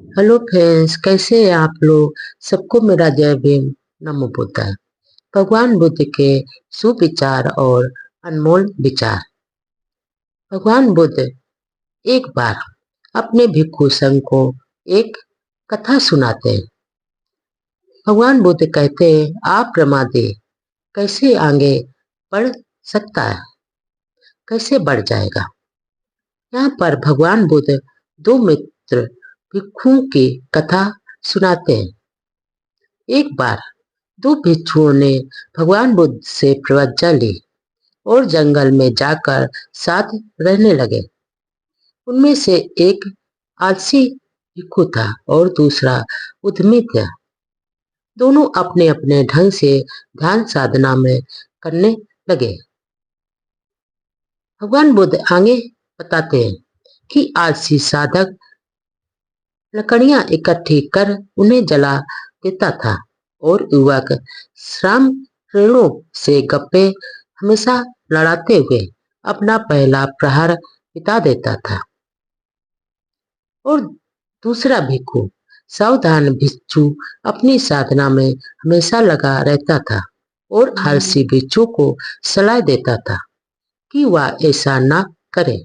Hello friends, कैसे हैं आप लोग। सबको मेरा जय भीम। नमो बुद्धाय। भगवान बुद्ध के सुविचार और अनमोल विचार। भगवान बुद्ध एक बार अपने भिक्षु संघ को एक कथा सुनाते हैं। भगवान बुद्ध कहते हैं, आप प्रमादी कैसे आगे बढ़ सकता है, कैसे बढ़ जाएगा। यहाँ पर भगवान बुद्ध दो मित्र भिक्षुओं की कथा सुनाते हैं। एक बार दो भिक्षुओं ने भगवान बुद्ध से प्रवज्ञा ली और जंगल में जाकर साथ रहने लगे। उनमें से एक आलसी भिक्षु था और दूसरा उद्यमी था। दोनों अपने अपने ढंग से ध्यान साधना में करने लगे। भगवान बुद्ध आगे बताते हैं कि आलसी साधक लकड़ियां इकट्ठी कर उन्हें जला देता था और युवक श्राम रेणु से गप्पे हमेशा लड़ाते हुए अपना पहला प्रहर बिता देता था। और दूसरा भिक्षु सावधान भिक्षु अपनी साधना में हमेशा लगा रहता था और आलसी भिक्षु को सलाह देता था कि वह ऐसा न करे,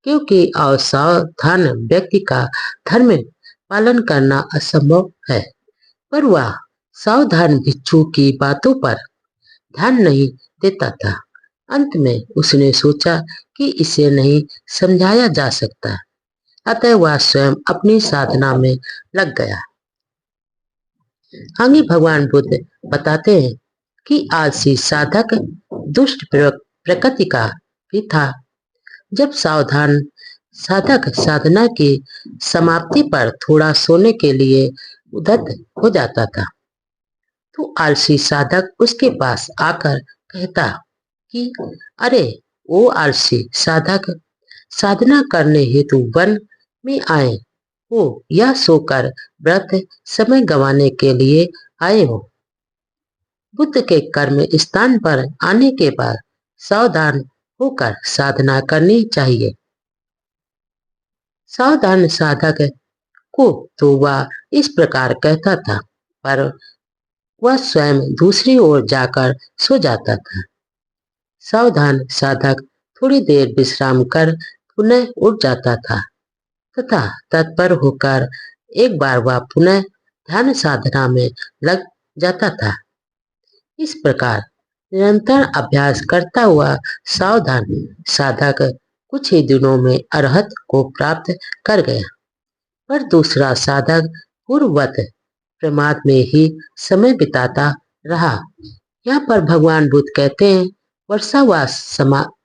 क्योंकि असावधान व्यक्ति का धर्म पालन करना असंभव है। पर वह सावधान भिक्षु की बातों पर ध्यान नहीं देता था। अंत में उसने सोचा कि इसे नहीं समझाया जा सकता, अतः वह स्वयं अपनी साधना में लग गया। आगे भगवान बुद्ध बताते हैं कि आलसी साधक दुष्ट प्रकृति का भी था। जब सावधान साधक साधना की समाप्ति पर थोड़ा सोने के लिए उद्धत हो जाता था, तो आलसी साधक उसके पास आकर कहता कि अरे ओ आलसी साधक, साधना करने हेतु वन में आए हो या सोकर व्रत समय गंवाने के लिए आए हो। बुद्ध के कर्म स्थान पर आने के बाद सावधान होकर साधना करनी चाहिए। सावधान साधक को तो वह इस प्रकार कहता था, पर वह स्वयं दूसरी ओर जाकर सो जाता था। सावधान साधक थोड़ी देर विश्राम कर पुनः उठ जाता था तथा तत्पर होकर एक बार वह पुनः ध्यान साधना में लग जाता था। इस प्रकार निरंतर अभ्यास करता हुआ सावधान साधक कुछ ही दिनों में अरहत को प्राप्त कर गया। पर दूसरा साधक पूर्ववत प्रमाद में ही समय बिताता रहा। यहाँ पर भगवान बुद्ध कहते हैं, वर्षावास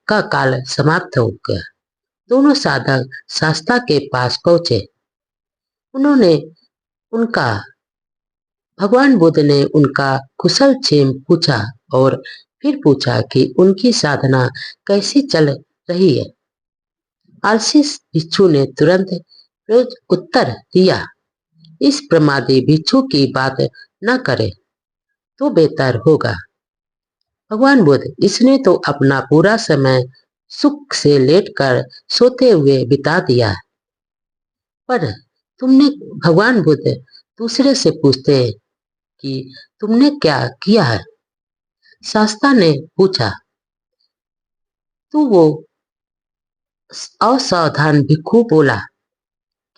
का काल समाप्त हो गया। दोनों साधक शास्ता के पास पहुंचे। उन्होंने उनका भगवान बुद्ध ने उनका कुशल क्षेम पूछा और फिर पूछा कि उनकी साधना कैसी चल रही है। आलसी भिक्षु ने तुरंत उत्तर दिया, इस प्रमादी भिक्षु की बात न करे तो बेहतर होगा। भगवान बुद्ध, इसने तो अपना पूरा समय सुख से लेटकर सोते हुए बिता दिया। पर तुमने भगवान बुद्ध दूसरे से पूछते हैं कि तुमने क्या किया है। शास्ता ने पूछा तो वो असावधान भिक्षु बोला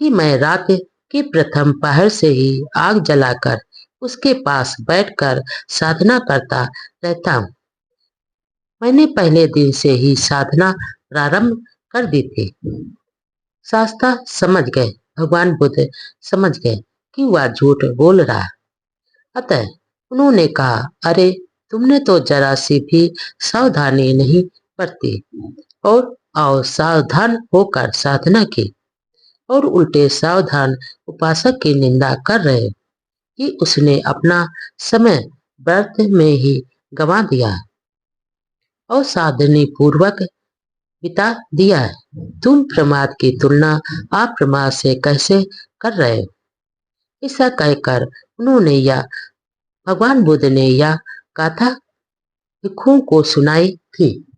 कि मैं रात के प्रथम पहर से ही आग जलाकर उसके पास बैठकर साधना करता रहता हूँ। मैंने पहले दिन से ही साधना प्रारंभ कर दी थी। शास्ता समझ गए, भगवान बुद्ध समझ गए कि वह झूठ बोल रहा है। अतः उन्होंने कहा, अरे तुमने तो जरा सी भी सावधानी नहीं बरती और असावधान होकर साधना की और उल्टे सावधान उपासक की निंदा कर रहे कि उसने अपना समय व्रत में ही गंवा दिया है और साधनी पूर्वक बिता दिया है। तुम प्रमाद की तुलना अप्रमाद से कैसे कर रहे हो। ऐसा कहकर उन्होंने यह भगवान बुद्ध ने यह गाथा भिक्षुओं को सुनाई थी।